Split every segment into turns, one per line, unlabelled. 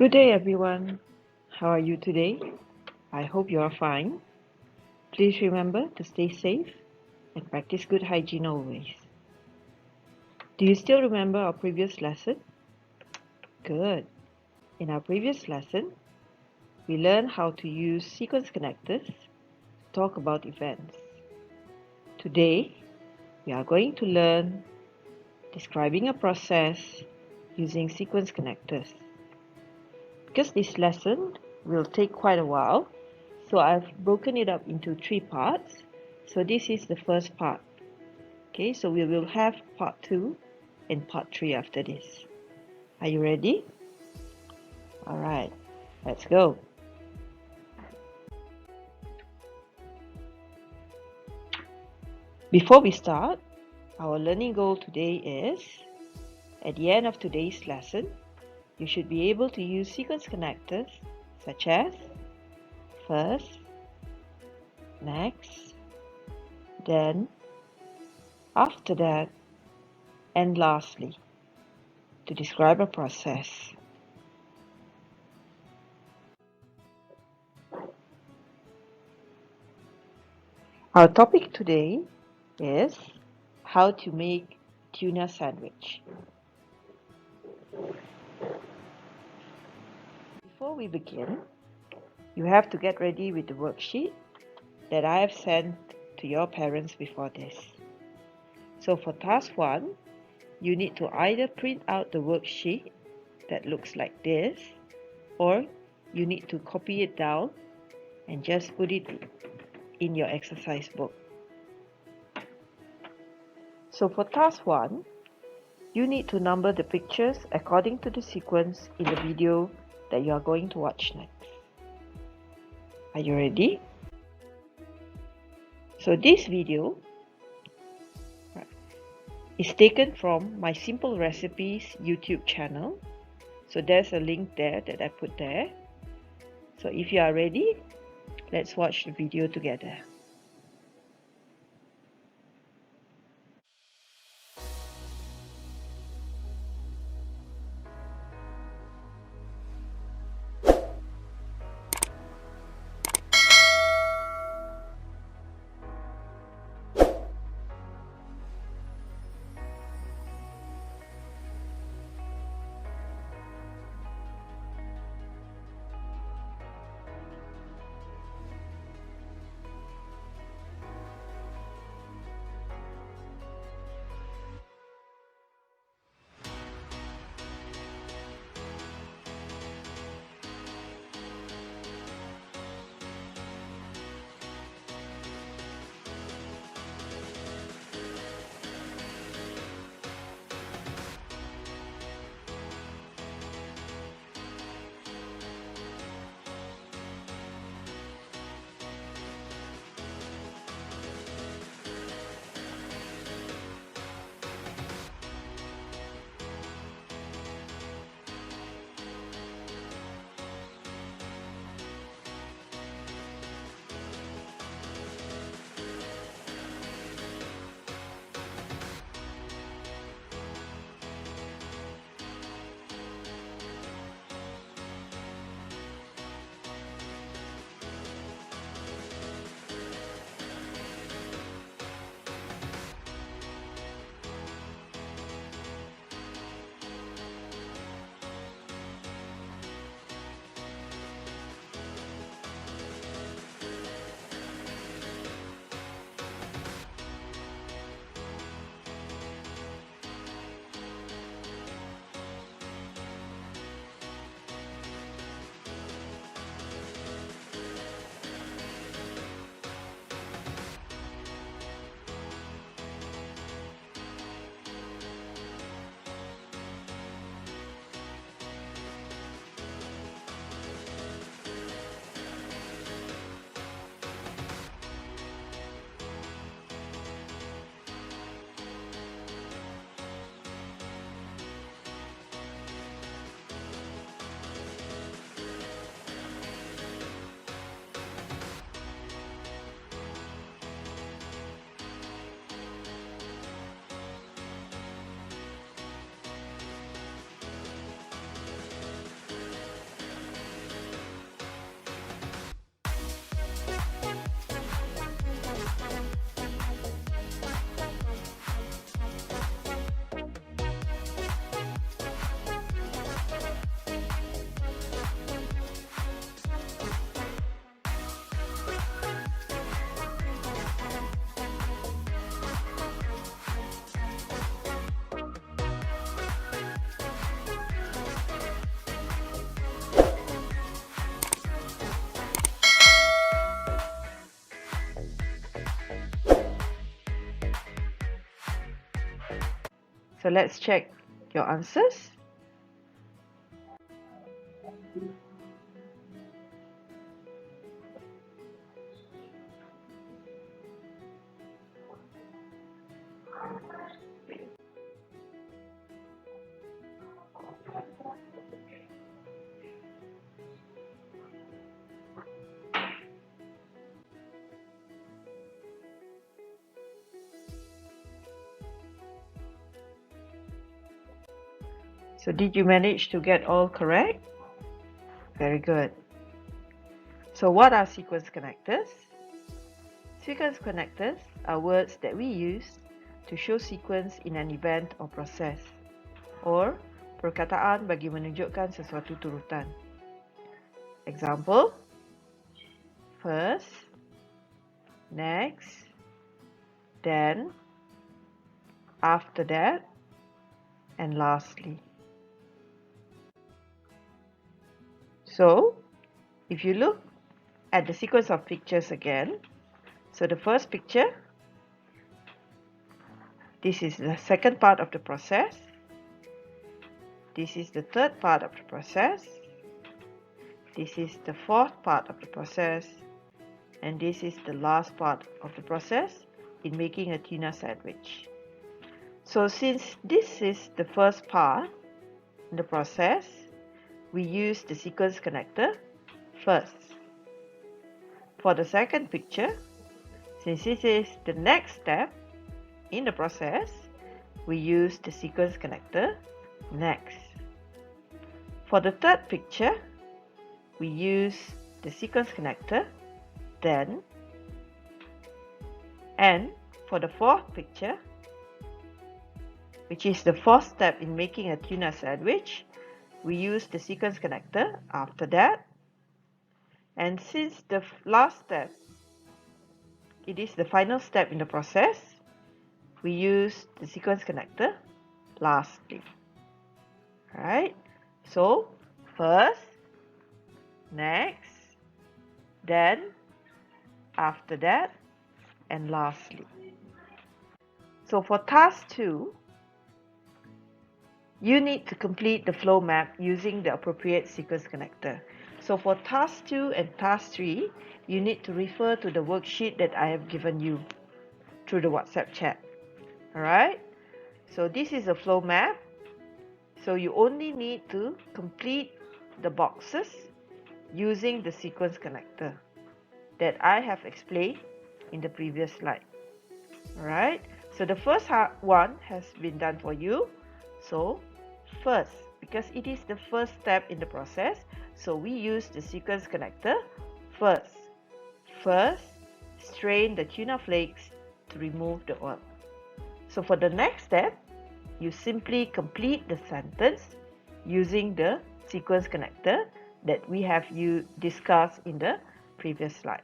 Good day, everyone. How are you today? I hope you are fine. Please remember to stay safe and practice good hygiene always. Do you still remember our previous lesson? Good. In our previous lesson, we learned how to use sequence connectors to talk about events. Today, we are going to learn describing a process using sequence connectors. Because this lesson will take quite a while, so I've broken it up into 3 parts. So this is the first part. Okay, so we will have part 2 and part 3 after this. Are you ready? Alright, let's go. Before we start, our learning goal today is, at the end of today's lesson, you should be able to use sequence connectors such as first, next, then, after that, and lastly, to describe a process. Our topic today is how to make tuna sandwich. Before we begin, you have to get ready with the worksheet that I have sent to your parents before this. So for task 1, you need to either print out the worksheet that looks like this, or you need to copy it down and just put it in your exercise book. So for task 1, you need to number the pictures according to the sequence in the video that you are going to watch next. Are you ready? So this video is taken from my Simple Recipes YouTube channel. So there's a link there that I put there. So if you are ready, let's watch the video together. So let's check your answers. So did you manage to get all correct? Very good. So what are sequence connectors? Sequence connectors are words that we use to show sequence in an event or process, or perkataan bagi menunjukkan sesuatu turutan. Example: first, next, then, after that, and lastly. So, if you look at the sequence of pictures again, so the first picture, this is the second part of the process, this is the third part of the process, this is the fourth part of the process, and this is the last part of the process in making a tuna sandwich. So since this is the first part in the process, we use the sequence connector first. For the second picture, since this is the next step in the process, we use the sequence connector next. For the third picture, we use the sequence connector then, and for the fourth picture, which is the fourth step in making a tuna sandwich, we use the sequence connector after that. And since the last step, it is the final step in the process, we use the sequence connector lastly. Alright, so first, next, then, after that, and lastly. So for task 2, you need to complete the flow map using the appropriate sequence connector. So for task 2 and task 3, you need to refer to the worksheet that I have given you through the WhatsApp chat. Alright, so this is a flow map. So you only need to complete the boxes using the sequence connector that I have explained in the previous slide. Alright, so the first one has been done for you. So first, because it is the first step in the process, so we use the sequence connector first. First, strain the tuna flakes to remove the oil. So for the next step, you simply complete the sentence using the sequence connector that we have discussed in the previous slide.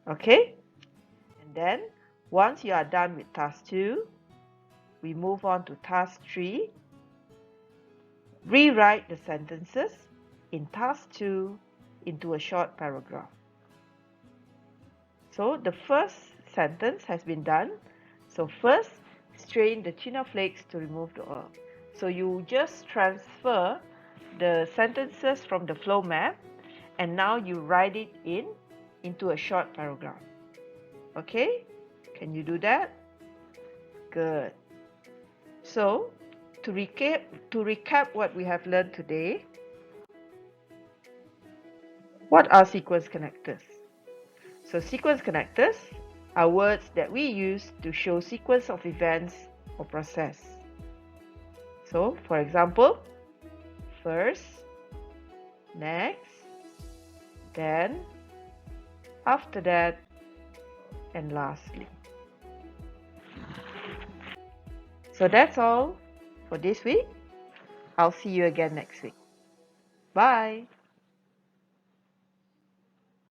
Okay? And then, once you are done with task 2, we move on to task 3. Rewrite the sentences in task 2 into a short paragraph. So the first sentence has been done. So first, strain the tuna flakes to remove the oil. So you just transfer the sentences from the flow map, and now you write it into a short paragraph. Okay? Can you do that? Good. So, to recap what we have learned today, what are sequence connectors? So sequence connectors are words that we use to show sequence of events or process. So, for example, first, next, then, after that, and lastly. So that's all for this week. I'll see you again next week. Bye.